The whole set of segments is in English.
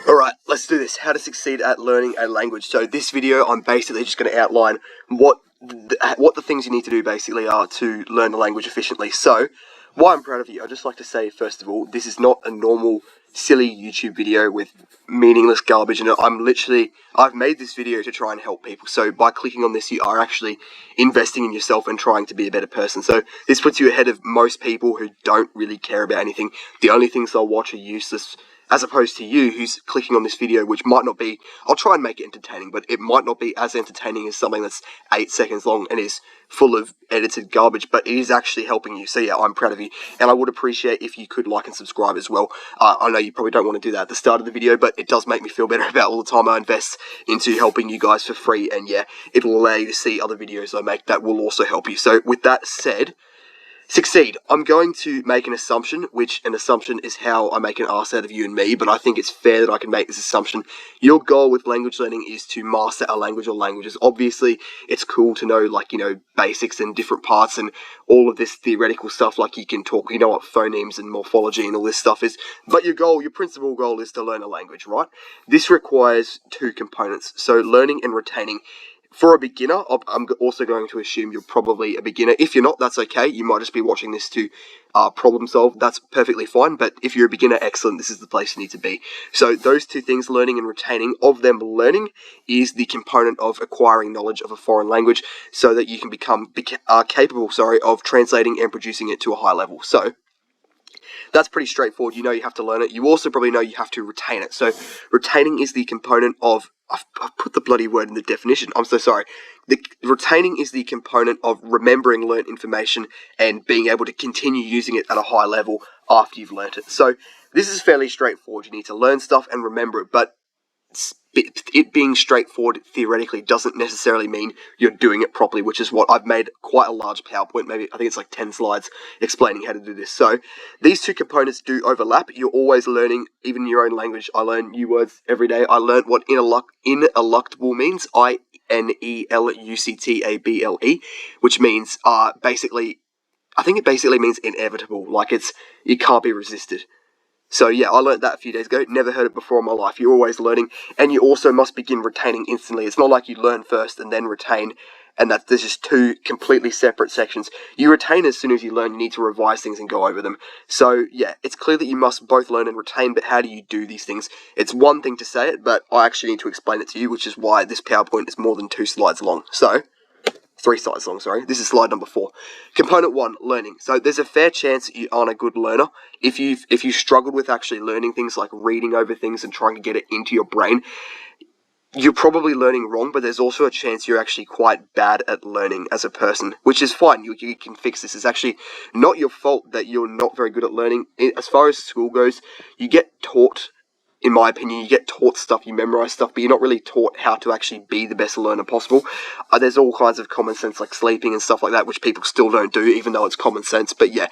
Alright, let's do this. How to succeed at learning a language. So this video, I'm basically just going to outline what the things you need to do basically are to learn a language efficiently. So, why I'm proud of you, I'd just like to say, first of all, this is not a normal, silly YouTube video with meaningless garbage in it. I've made this video to try and help people. So by clicking on this, you are actually investing in yourself and trying to be a better person. So this puts you ahead of most people who don't really care about anything. The only things they'll watch are useless, as opposed to you who's clicking on this video, which might not be, I'll try and make it entertaining, but it might not be as entertaining as something that's 8 seconds long and is full of edited garbage, but it is actually helping you. So yeah, I'm proud of you, and I would appreciate if you could like and subscribe as well. I know you probably don't want to do that at the start of the video, but it does make me feel better about all the time I invest into helping you guys for free, and yeah, it'll allow you to see other videos I make that will also help you. So with that said, succeed. I'm going to make an assumption, which an assumption is how I make an ass out of you and me, but I think it's fair that I can make this assumption. Your goal with language learning is to master a language or languages. Obviously, it's cool to know, like, basics and different parts and all of this theoretical stuff, like you can talk, you know what phonemes and morphology and all this stuff is, but your principal goal is to learn a language, right? This requires two components, so learning and retaining. For a beginner, I'm also going to assume you're probably a beginner. If you're not, that's okay. You might just be watching this to problem solve. That's perfectly fine. But if you're a beginner, excellent. This is the place you need to be. So those two things, learning and retaining, of them learning is the component of acquiring knowledge of a foreign language so that you can become capable of translating and producing it to a high level. So that's pretty straightforward. You know you have to learn it. You also probably know you have to retain it. So retaining is the component of, I've put the bloody word in the definition, I'm so sorry. Retaining is the component of remembering learnt information and being able to continue using it at a high level after you've learnt it. So this is fairly straightforward. You need to learn stuff and remember it, but it being straightforward theoretically doesn't necessarily mean you're doing it properly, which is what I've made quite a large PowerPoint, maybe I think it's like 10 slides explaining how to do this. So these two components do overlap. You're always learning, even in your own language. I learn new words every day. I learned what ineluctable means, ineluctable, which means basically, I think it basically means inevitable, like it can't be resisted. So yeah, I learned that a few days ago. Never heard it before in my life. You're always learning, and you also must begin retaining instantly. It's not like you learn first and then retain, and there's just two completely separate sections. You retain as soon as you learn. You need to revise things and go over them. So yeah, it's clear that you must both learn and retain, but how do you do these things? It's one thing to say it, but I actually need to explain it to you, which is why this PowerPoint is more than 2 slides long. So 3 slides long, sorry. This is slide number 4. Component 1, learning. So there's a fair chance you aren't a good learner. If you struggled with actually learning things, like reading over things and trying to get it into your brain, you're probably learning wrong, but there's also a chance you're actually quite bad at learning as a person, which is fine. You can fix this. It's actually not your fault that you're not very good at learning. As far as school goes, you get taught, in my opinion, you get taught stuff, you memorize stuff, but you're not really taught how to actually be the best learner possible. There's all kinds of common sense, like sleeping and stuff like that, which people still don't do, even though it's common sense. But yeah,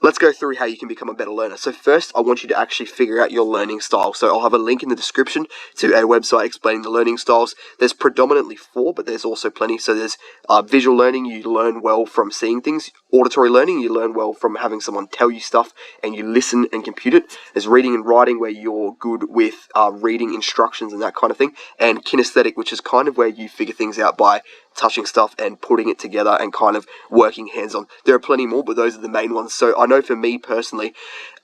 let's go through how you can become a better learner. So first, I want you to actually figure out your learning style. So I'll have a link in the description to a website explaining the learning styles. There's predominantly 4, but there's also plenty. So there's visual learning, you learn well from seeing things. Auditory learning, you learn well from having someone tell you stuff and you listen and compute it. There's reading and writing, where you're good with reading instructions and that kind of thing. And kinesthetic, which is kind of where you figure things out by touching stuff and putting it together and kind of working hands-on. There are plenty more, but those are the main ones. So I know for me personally,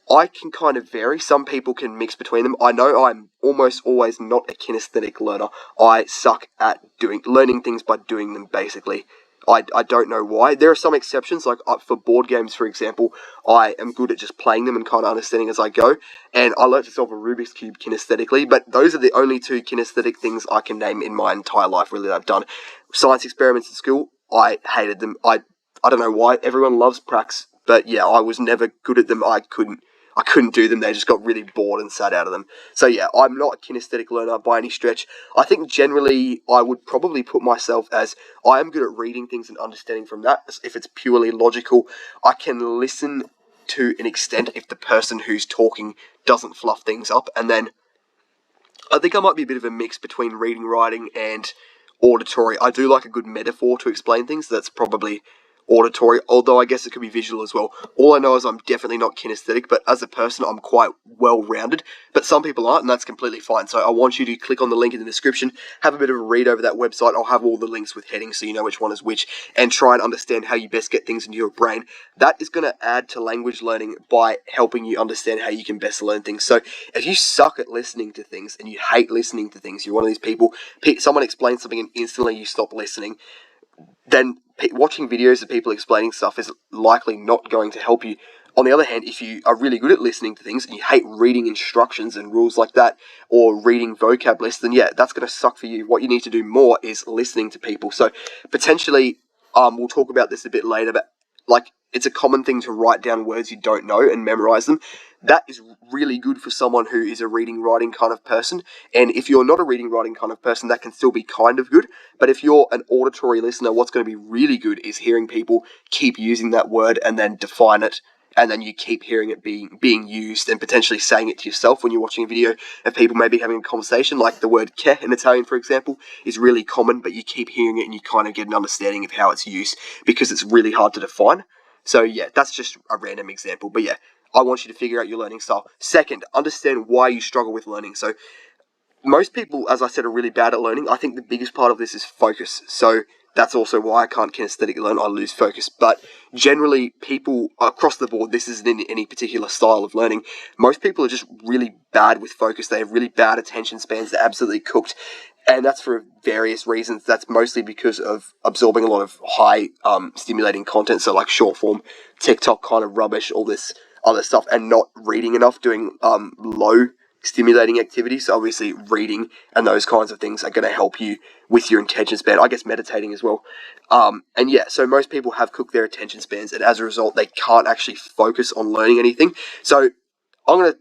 I can kind of vary. Some people can mix between them. I know I'm almost always not a kinesthetic learner. I suck at learning things by doing them, basically. I don't know why. There are some exceptions, like for board games, for example, I am good at just playing them and kind of understanding as I go, and I learned to solve a Rubik's Cube kinesthetically, but those are the only 2 kinesthetic things I can name in my entire life, really, that I've done. Science experiments in school, I hated them. I don't know why. Everyone loves pracs, but yeah, I was never good at them. I couldn't do them. They just got really bored and sat out of them. So yeah, I'm not a kinesthetic learner by any stretch. I think generally I would probably put myself as, I am good at reading things and understanding from that. If it's purely logical, I can listen to an extent if the person who's talking doesn't fluff things up. And then I think I might be a bit of a mix between reading, writing, and auditory. I do like a good metaphor to explain things. That's probably auditory, although I guess it could be visual as well. All I know is I'm definitely not kinesthetic, but as a person, I'm quite well-rounded. But some people aren't, and that's completely fine. So I want you to click on the link in the description, have a bit of a read over that website. I'll have all the links with headings so you know which one is which, and try and understand how you best get things into your brain. That is going to add to language learning by helping you understand how you can best learn things. So if you suck at listening to things and you hate listening to things, you're one of these people, someone explains something and instantly you stop listening, then watching videos of people explaining stuff is likely not going to help you. On the other hand, if you are really good at listening to things and you hate reading instructions and rules like that, or reading vocab lists, then yeah, that's going to suck for you. What you need to do more is listening to people. So potentially, we'll talk about this a bit later, but like, it's a common thing to write down words you don't know and memorize them. That is really good for someone who is a reading, writing kind of person. And if you're not a reading, writing kind of person, that can still be kind of good. But if you're an auditory listener, what's going to be really good is hearing people keep using that word and then define it. And then you keep hearing it being used and potentially saying it to yourself when you're watching a video of people maybe having a conversation. Like the word che in Italian, for example, is really common, but you keep hearing it and you kind of get an understanding of how it's used because it's really hard to define. So yeah, that's just a random example. But yeah, I want you to figure out your learning style. Second, understand why you struggle with learning. So most people, as I said, are really bad at learning. I think the biggest part of this is focus. So that's also why I can't kinesthetically learn. I lose focus. But generally, people across the board, this isn't in any particular style of learning. Most people are just really bad with focus. They have really bad attention spans. They're absolutely cooked. And that's for various reasons. That's mostly because of absorbing a lot of high stimulating content. So like short form, TikTok kind of rubbish, all this other stuff, and not reading enough, doing low stimulating activities. So obviously reading and those kinds of things are going to help you with your attention span. I guess meditating as well. And yeah, so most people have cooked their attention spans, and as a result, they can't actually focus on learning anything. So I'm going to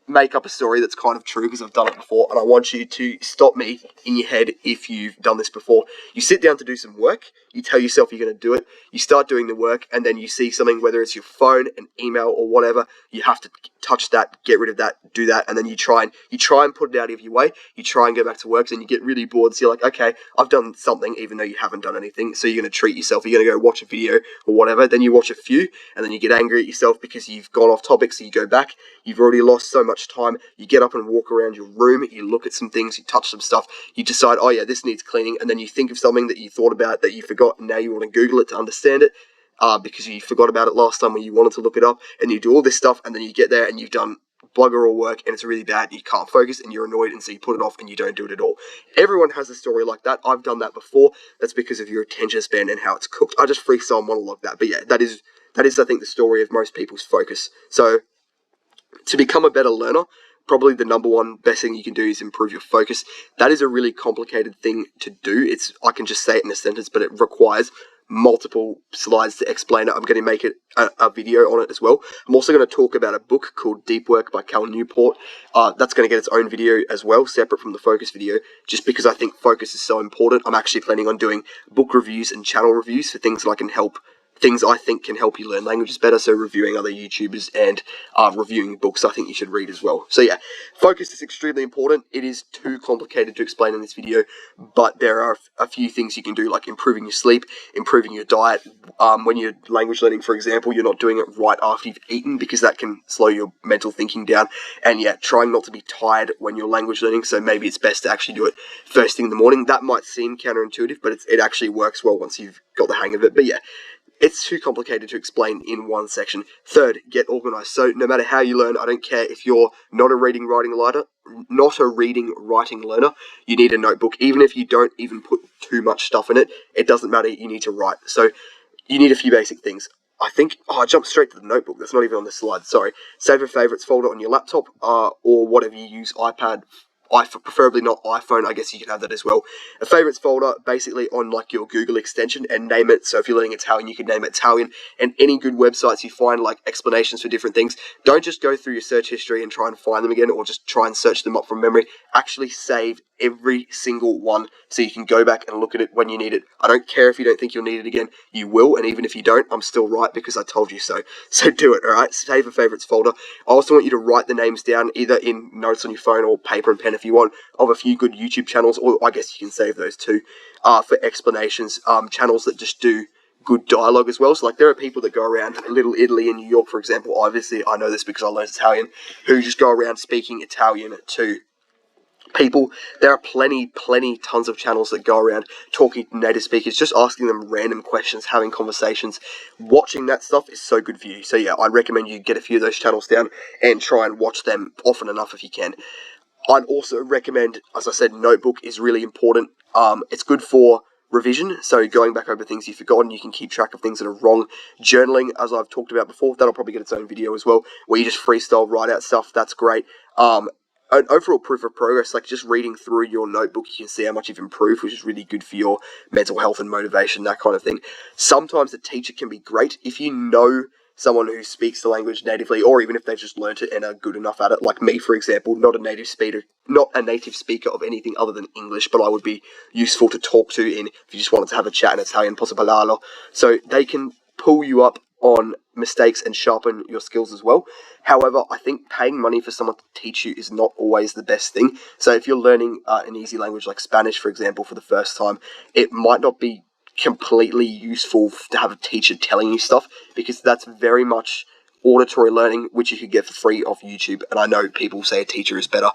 make up a story that's kind of true because I've done it before, and I want you to stop me in your head if you've done this before. You sit down to do some work, you tell yourself you're going to do it, you start doing the work, and then you see something, whether it's your phone, an email, or whatever, you have to touch that, get rid of that, do that, and then you try and put it out of your way, you try and go back to work, and you get really bored, so you're like, okay, I've done something, even though you haven't done anything, so you're going to treat yourself, you're going to go watch a video, or whatever, then you watch a few, and then you get angry at yourself because you've gone off topic, so you go back, you've already lost so much time, you get up and walk around your room, you look at some things, you touch some stuff, you decide, oh yeah, this needs cleaning, and then you think of something that you thought about that you forgot, and now you want to Google it to understand it, because you forgot about it last time when you wanted to look it up, and you do all this stuff, and then you get there and you've done bugger all work, and it's really bad, and you can't focus, and you're annoyed, and so you put it off, and you don't do it at all. Everyone has a story like that. I've done that before. That's because of your attention span and how it's cooked. I just freestyle monologue that, but yeah, that is, I think, the story of most people's focus. So, to become a better learner, probably the number one best thing you can do is improve your focus. That is a really complicated thing to do. I can just say it in a sentence, but it requires multiple slides to explain it. I'm going to make a video on it as well. I'm also going to talk about a book called Deep Work by Cal Newport. That's going to get its own video as well, separate from the focus video, just because I think focus is so important. I'm actually planning on doing book reviews and channel reviews for things things I think can help you learn languages better, so reviewing other YouTubers and reviewing books I think you should read as well. So yeah, focus is extremely important. It is too complicated to explain in this video, but there are a few things you can do, like improving your sleep, improving your diet. When you're language learning, for example, you're not doing it right after you've eaten, because that can slow your mental thinking down. And yeah, trying not to be tired when you're language learning, so maybe it's best to actually do it first thing in the morning. That might seem counterintuitive, but it actually works well once you've got the hang of it. But yeah, it's too complicated to explain in one section. Third, get organized. So no matter how you learn, I don't care if you're not a reading writing learner, you need a notebook. Even if you don't even put too much stuff in it, it doesn't matter, you need to write. So you need a few basic things. I jumped straight to the notebook. That's not even on the slide, sorry. Save a favorites folder on your laptop, or whatever you use, iPad, preferably not iPhone, I guess you can have that as well. A favorites folder basically on like your Google extension, and name it. So if you're learning Italian, you can name it Italian, and any good websites you find like explanations for different things. Don't just go through your search history and try and find them again, or just try and search them up from memory. Actually save every single one so you can go back and look at it when you need it. I don't care if you don't think you'll need it again, you will, and even if you don't, I'm still right because I told you so. So do it, alright? Save a favorites folder. I also want you to write the names down either in notes on your phone or paper and pen if you want, of a few good YouTube channels, or I guess you can save those too, for explanations, channels that just do good dialogue as well. So like there are people that go around Little Italy in New York, for example. Obviously, I know this because I learned Italian, who just go around speaking Italian to people. There are plenty, tons of channels that go around talking to native speakers, just asking them random questions, having conversations. Watching that stuff is so good for you. So yeah, I recommend you get a few of those channels down and try and watch them often enough if you can. I'd also recommend, as I said, notebook is really important. It's good for revision, so going back over things you've forgotten, you can keep track of things that are wrong. Journaling, as I've talked about before, that'll probably get its own video as well, where you just freestyle, write out stuff. That's great. An overall proof of progress, like just reading through your notebook, you can see how much you've improved, which is really good for your mental health and motivation, that kind of thing. Sometimes the teacher can be great if you know someone who speaks the language natively, or even if they've just learnt it and are good enough at it, like me, for example, not a native speaker of anything other than English, but I would be useful to talk to in if you just wanted to have a chat in Italian, posso parlarlo. So they can pull you up on mistakes and sharpen your skills as well. However, I think paying money for someone to teach you is not always the best thing. So if you're learning an easy language like Spanish, for example, for the first time, it might not be completely useful to have a teacher telling you stuff, because that's very much auditory learning, which you could get for free off YouTube. And I know people say a teacher is better.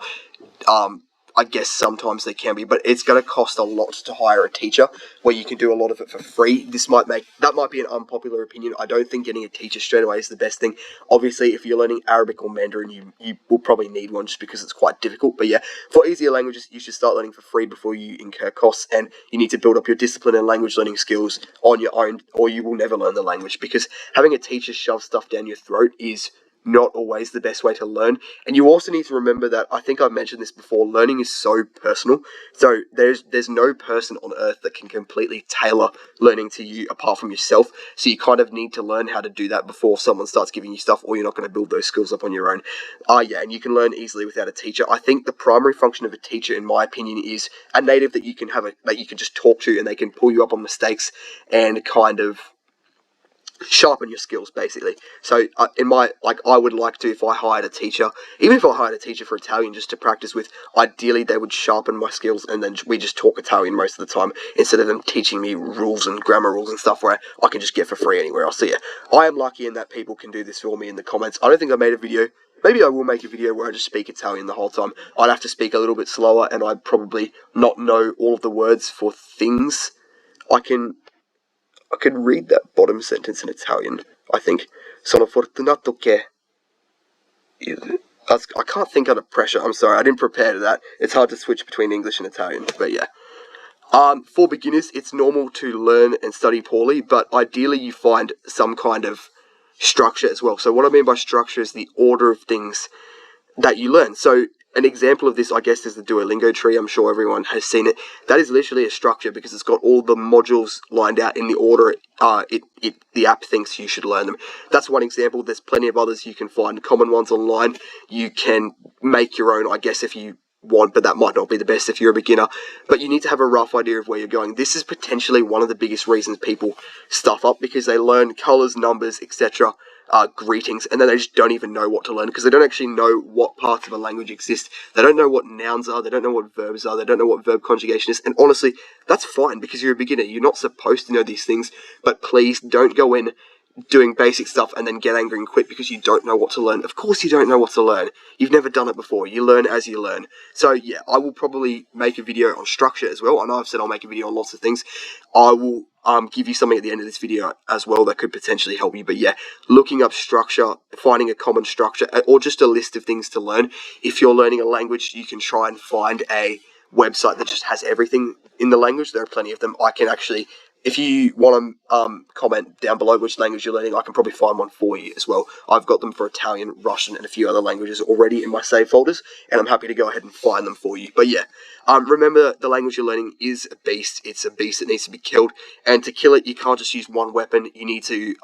I guess sometimes they can be, but it's going to cost a lot to hire a teacher where you can do a lot of it for free. That might be an unpopular opinion. I don't think getting a teacher straight away is the best thing. Obviously, if you're learning Arabic or Mandarin, you will probably need one just because it's quite difficult. But yeah, for easier languages, you should start learning for free before you incur costs, and you need to build up your discipline and language learning skills on your own, or you will never learn the language, because having a teacher shove stuff down your throat is not always the best way to learn. And you also need to remember that, I think I've mentioned this before, learning is so personal. So there's no person on earth that can completely tailor learning to you apart from yourself. So you kind of need to learn how to do that before someone starts giving you stuff, or you're not going to build those skills up on your own. Yeah, and you can learn easily without a teacher. I think the primary function of a teacher, in my opinion, is a native that you can just talk to, and they can pull you up on mistakes and kind of sharpen your skills, basically. So I would like to, if I hired a teacher, even if I hired a teacher for Italian just to practice with, ideally they would sharpen my skills, and then we just talk Italian most of the time, instead of them teaching me rules and grammar rules and stuff where I can just get for free anywhere else. So yeah, I am lucky in that people can do this for me in the comments. I don't think I made a video. Maybe I will make a video where I just speak Italian the whole time. I'd have to speak a little bit slower, and I'd probably not know all of the words for things. I could read that bottom sentence in Italian, I think. Sono fortunato che... I can't think under pressure. I'm sorry, I didn't prepare to that. It's hard to switch between English and Italian, but yeah. For beginners, it's normal to learn and study poorly, but ideally you find some kind of structure as well. So what I mean by structure is the order of things that you learn. So an example of this, I guess, is the Duolingo tree. I'm sure everyone has seen it. That is literally a structure because it's got all the modules lined out in the order the app thinks you should learn them. That's one example. There's plenty of others. You can find common ones online. You can make your own, I guess, if you want, but that might not be the best if you're a beginner. But you need to have a rough idea of where you're going. This is potentially one of the biggest reasons people stuff up, because they learn colours, numbers, etc., greetings, and then they just don't even know what to learn, because they don't actually know what parts of a language exist. They don't know what nouns are, they don't know what verbs are, they don't know what verb conjugation is, and honestly, that's fine, because you're a beginner. You're not supposed to know these things, but please don't go in doing basic stuff and then get angry and quit because you don't know what to learn. Of course you don't know what to learn. You've never done it before. You learn as you learn. So yeah, I will probably make a video on structure as well. I know I've said I'll make a video on lots of things. I will give you something at the end of this video as well that could potentially help you. But yeah, looking up structure, finding a common structure, or just a list of things to learn. If you're learning a language, you can try and find a website that just has everything in the language. There are plenty of them. I can actually... If you want to comment down below which language you're learning, I can probably find one for you as well. I've got them for Italian, Russian, and a few other languages already in my save folders, and I'm happy to go ahead and find them for you. But yeah, remember, the language you're learning is a beast. It's a beast that needs to be killed, and to kill it, you can't just use one weapon. You need to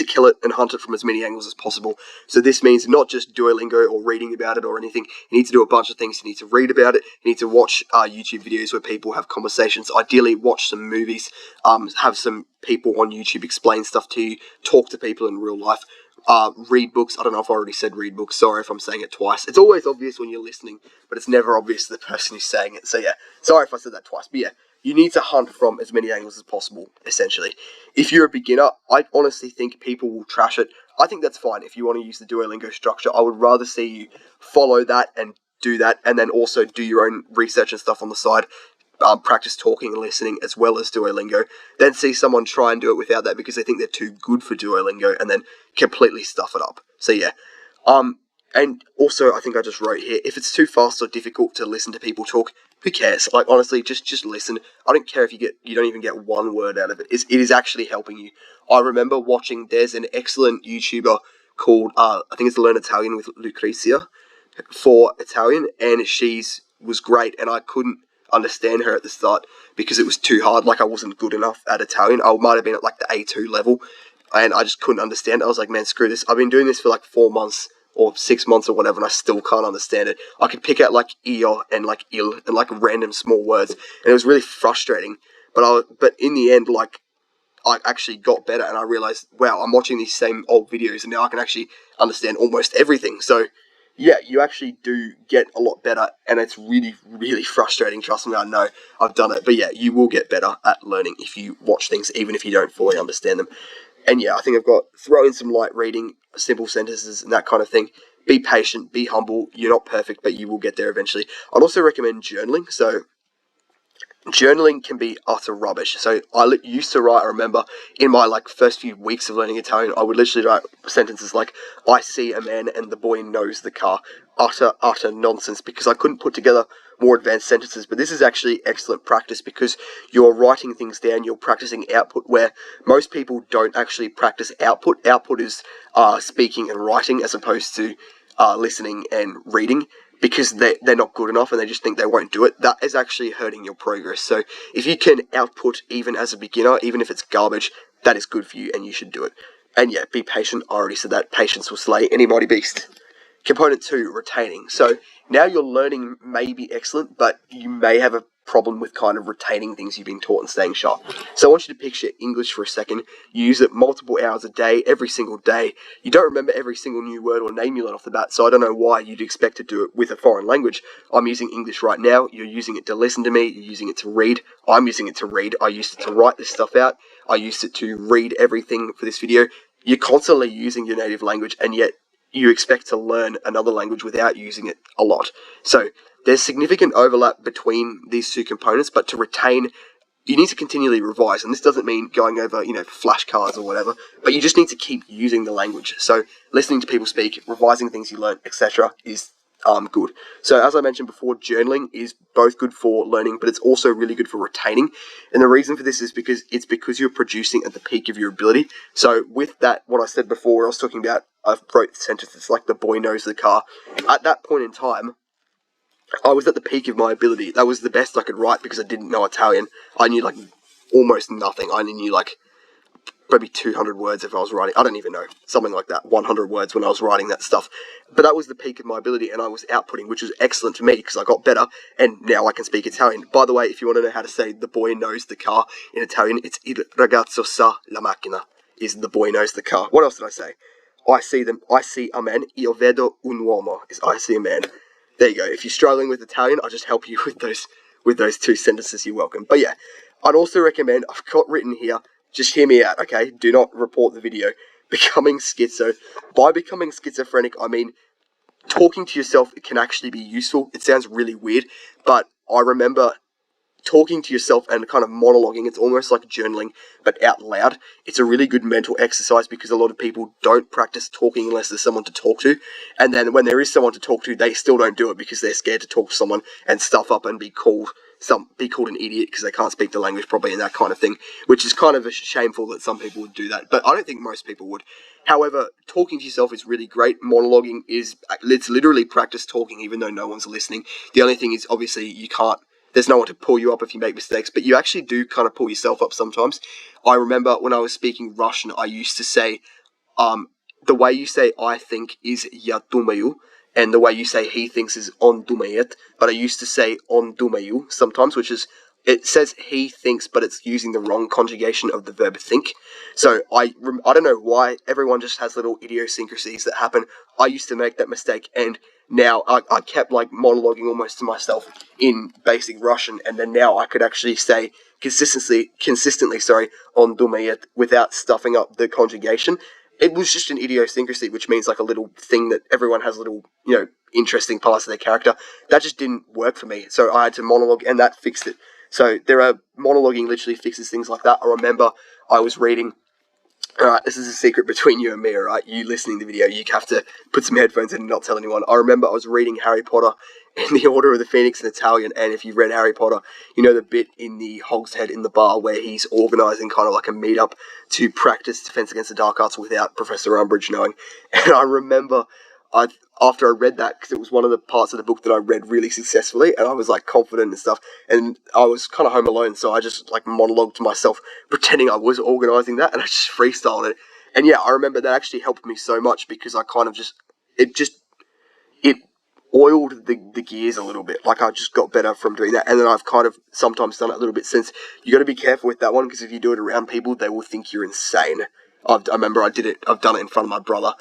kill it and hunt it from as many angles as possible. So this means not just Duolingo or reading about it or anything. You need to do a bunch of things. You need to read about it. You need to watch YouTube videos where people have conversations. Ideally, watch some movies. Have some people on YouTube explain stuff to you. Talk to people in real life. Read books. I don't know if I already said read books. Sorry if I'm saying it twice. It's always obvious when you're listening, but it's never obvious to the person who's saying it. So yeah, sorry if I said that twice. But yeah, you need to hunt from as many angles as possible, essentially. If you're a beginner, I honestly think people will trash it. I think that's fine if you want to use the Duolingo structure. I would rather see you follow that and do that, and then also do your own research and stuff on the side. Practice talking and listening as well as Duolingo, then see someone try and do it without that because they think they're too good for Duolingo and then completely stuff it up. So yeah. And also I think I just wrote here, if it's too fast or difficult to listen to people talk, who cares? Like honestly, just listen. I don't care if you don't even get one word out of it. It is actually helping you. I remember watching, there's an excellent YouTuber called I think it's Learn Italian with Lucrezia for Italian, and she's was great, and I couldn't understand her at the start because it was too hard. Like I wasn't good enough at Italian. I might have been at like the A2 level, and I just couldn't understand it. I was like, man, screw this. I've been doing this for like 4 months or 6 months or whatever, and I still can't understand it. I could pick out like io and like il and like random small words, and it was really frustrating. But in the end, like I actually got better, and I realized, wow, I'm watching these same old videos, and now I can actually understand almost everything. So yeah, you actually do get a lot better, and it's really, really frustrating. Trust me, I know. I've done it. But yeah, you will get better at learning if you watch things, even if you don't fully understand them. And yeah, I think I've got throw in some light reading, simple sentences, and that kind of thing. Be patient, be humble. You're not perfect, but you will get there eventually. I'd also recommend journaling. So journaling can be utter rubbish. So I used to write, I remember, in my like first few weeks of learning Italian, I would literally write sentences like, I see a man and the boy knows the car. Utter nonsense, because I couldn't put together more advanced sentences. But this is actually excellent practice because you're writing things down, you're practicing output, where most people don't actually practice output. Output is speaking and writing as opposed to listening and reading, because they're not good enough and they just think they won't do it. That is actually hurting your progress. So if you can output even as a beginner, even if it's garbage, that is good for you and you should do it. And yeah, be patient. I already said that. Patience will slay any mighty beast. Component 2, retaining. So now your learning may be excellent, but you may have a problem with kind of retaining things you've been taught and staying sharp. So I want you to picture English for a second. You use it multiple hours a day, every single day. You don't remember every single new word or name you learn off the bat, so I don't know why you'd expect to do it with a foreign language. I'm using English right now. You're using it to listen to me. You're using it to read. I'm using it to read. I used it to write this stuff out. I used it to read everything for this video. You're constantly using your native language, and yet you expect to learn another language without using it a lot. So there's significant overlap between these two components, but to retain, you need to continually revise. And this doesn't mean going over, flashcards or whatever, but you just need to keep using the language. So listening to people speak, revising things you learn, etc. is good. So as I mentioned before, journaling is both good for learning, but it's also really good for retaining. And the reason for this is because you're producing at the peak of your ability. So with that, what I said before, I was talking about, I've wrote sentences like the boy knows the car. At that point in time, I was at the peak of my ability. That was the best I could write because I didn't know Italian. I knew like almost nothing. I only knew like maybe 200 words if I was writing. I don't even know. Something like that. 100 words when I was writing that stuff. But that was the peak of my ability, and I was outputting, which was excellent for me because I got better, and now I can speak Italian. By the way, if you want to know how to say the boy knows the car in Italian, it's il ragazzo sa la macchina, is the boy knows the car. What else did I say? I see a man. Io vedo un uomo, is I see a man. There you go. If you're struggling with Italian, I'll just help you with those two sentences. You're welcome. But yeah, I'd also recommend, I've got written here, just hear me out, okay? Do not report the video. Becoming schizo. By becoming schizophrenic, I mean talking to yourself can actually be useful. It sounds really weird, but I remember talking to yourself and kind of monologuing. It's almost like journaling, but out loud. It's a really good mental exercise because a lot of people don't practice talking unless there's someone to talk to. And then when there is someone to talk to, they still don't do it because they're scared to talk to someone and stuff up and be called an idiot because they can't speak the language properly and that kind of thing, which is kind of shameful that some people would do that. But I don't think most people would. However, talking to yourself is really great. Monologuing it's literally practice talking even though no one's listening. The only thing is obviously there's no one to pull you up if you make mistakes, but you actually do kind of pull yourself up sometimes. I remember when I was speaking Russian, I used to say, the way you say I think is я думаю, and the way you say he thinks is он думает, but I used to say он думаю sometimes, which is it says he thinks, but it's using the wrong conjugation of the verb think. So I don't know why everyone just has little idiosyncrasies that happen. I used to make that mistake, and now I kept like monologuing almost to myself in basic Russian, and then now I could actually say consistently, on dumeyet without stuffing up the conjugation. It was just an idiosyncrasy, which means like a little thing that everyone has little, interesting parts of their character. That just didn't work for me, so I had to monologue, and that fixed it. So monologuing literally fixes things like that. I remember I was reading. Alright, this is a secret between you and me, alright? You listening to the video, you have to put some headphones in and not tell anyone. I remember I was reading Harry Potter in the Order of the Phoenix in Italian, and if you've read Harry Potter, you know the bit in the Hogshead in the bar where he's organising kind of like a meet-up to practice Defense Against the Dark Arts without Professor Umbridge knowing. And I remember after I read that, because it was one of the parts of the book that I read really successfully, and I was like confident and stuff, and I was kind of home alone, so I just like monologued to myself, pretending I was organising that, and I just freestyled it. And yeah, I remember that actually helped me so much, because I kind of it oiled the gears a little bit. Like I just got better from doing that, and then I've kind of sometimes done it a little bit since. You got to be careful with that one, because if you do it around people, they will think you're insane. I remember I've done it in front of my brother,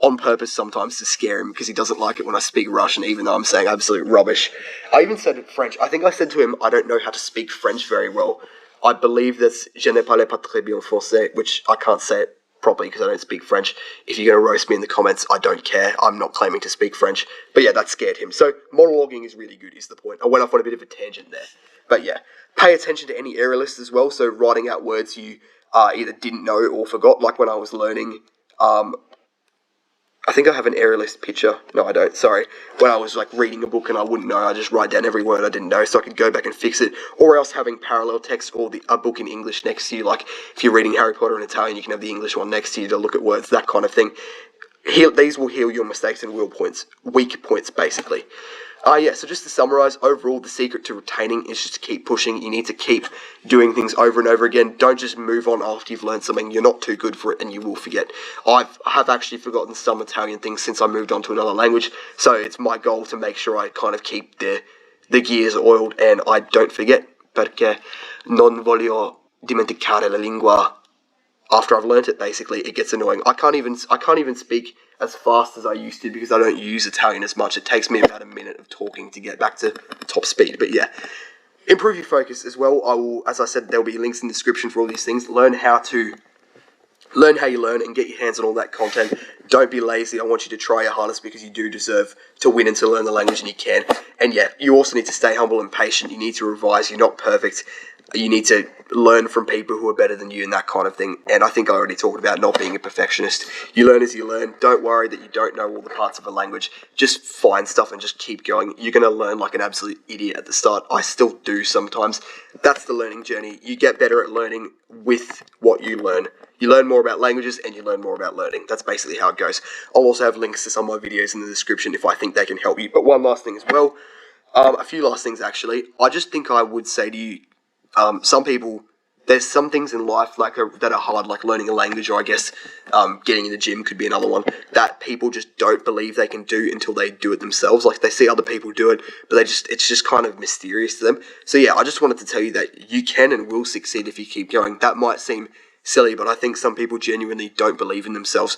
on purpose sometimes to scare him, because he doesn't like it when I speak Russian, even though I'm saying absolute rubbish. I even said it French. I think I said to him, I don't know how to speak French very well. I believe that's je ne parle pas très bien français, which I can't say it properly because I don't speak French. If you're going to roast me in the comments, I don't care. I'm not claiming to speak French. But yeah, that scared him. So monologuing is really good, is the point. I went off on a bit of a tangent there. But yeah, pay attention to any error lists as well. So writing out words you either didn't know or forgot, like when I was learning... I think I have an error list picture. No, I don't. Sorry. When I was like reading a book and I wouldn't know, I just write down every word I didn't know so I could go back and fix it. Or else having parallel text or a book in English next to you. Like if you're reading Harry Potter in Italian, you can have the English one next to you to look at words, that kind of thing. These will heal your mistakes and weak points, basically. So just to summarise, overall, the secret to retaining is just to keep pushing. You need to keep doing things over and over again. Don't just move on after you've learned something. You're not too good for it and you will forget. I have actually forgotten some Italian things since I moved on to another language, so it's my goal to make sure I kind of keep the gears oiled and I don't forget, perché non voglio dimenticare la lingua. After I've learnt it, basically, it gets annoying. I can't even speak as fast as I used to because I don't use Italian as much. It takes me about a minute of talking to get back to top speed. But yeah, improve your focus as well. I will, as I said, there'll be links in the description for all these things. Learn how you learn and get your hands on all that content. Don't be lazy. I want you to try your hardest because you do deserve to win and to learn the language, and you can. And yeah, you also need to stay humble and patient. You need to revise. You're not perfect. You need to learn from people who are better than you and that kind of thing. And I think I already talked about not being a perfectionist. You learn as you learn. Don't worry that you don't know all the parts of a language. Just find stuff and just keep going. You're going to learn like an absolute idiot at the start. I still do sometimes. That's the learning journey. You get better at learning with what you learn. You learn more about languages and you learn more about learning. That's basically how it goes. I'll also have links to some of my videos in the description if I think they can help you. But one last thing as well. A few last things actually. I just think I would say to you, some people, there's some things in life that are hard, like learning a language, or I guess getting in the gym could be another one, that people just don't believe they can do until they do it themselves. Like they see other people do it, but it's just kind of mysterious to them. So yeah, I just wanted to tell you that you can and will succeed if you keep going. That might seem silly, but I think some people genuinely don't believe in themselves.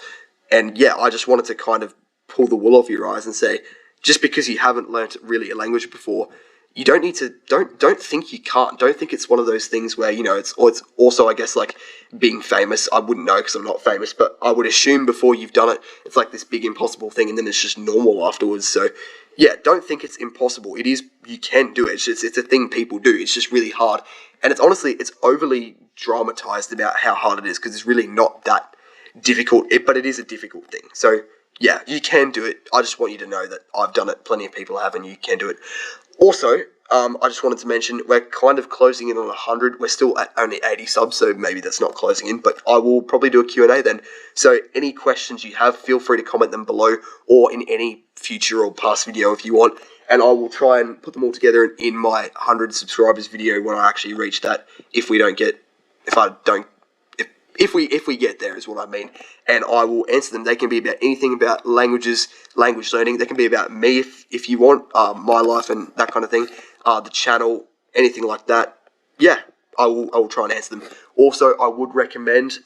And yeah, I just wanted to kind of pull the wool off your eyes and say, just because you haven't learnt really a language before, you don't need to, don't think you can't. Don't think it's one of those things where, it's also, I guess, like being famous. I wouldn't know because I'm not famous, but I would assume before you've done it, it's like this big impossible thing and then it's just normal afterwards. So yeah, don't think it's impossible. It is, you can do it. It's a thing people do. It's just really hard. And it's overly dramatized about how hard it is because it's really not that difficult, but it is a difficult thing. So yeah, you can do it. I just want you to know that I've done it. Plenty of people have, and you can do it. Also, I just wanted to mention, we're kind of closing in on 100. We're still at only 80 subs, so maybe that's not closing in, but I will probably do a Q&A then. So any questions you have, feel free to comment them below or in any future or past video if you want, and I will try and put them all together in my 100 subscribers video when I actually reach that, if we get there is what I mean, and I will answer them. They can be about anything about languages, language learning. They can be about me if you want, my life and that kind of thing, the channel, anything like that. yeah, I will try and answer them. Also, I would recommend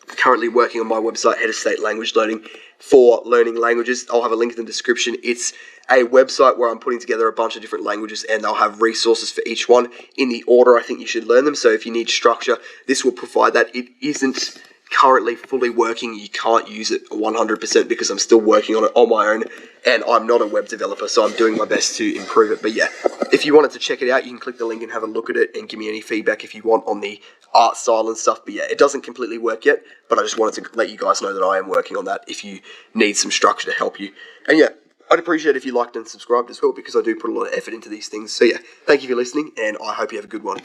currently working on my website, Head of State Language Learning, for learning languages. I'll have a link in the description. It's a website where I'm putting together a bunch of different languages, and I'll have resources for each one in the order I think you should learn them. So if you need structure, this will provide that. It isn't currently fully working. You can't use it 100% because I'm still working on it on my own, and I'm not a web developer, so I'm doing my best to improve it. But yeah, if you wanted to check it out, you can click the link and have a look at it and give me any feedback if you want on the art style and stuff. But yeah, it doesn't completely work yet, but I just wanted to let you guys know that I am working on that if you need some structure to help you. And yeah, I'd appreciate if you liked and subscribed as well, because I do put a lot of effort into these things. So yeah, thank you for listening, and I hope you have a good one.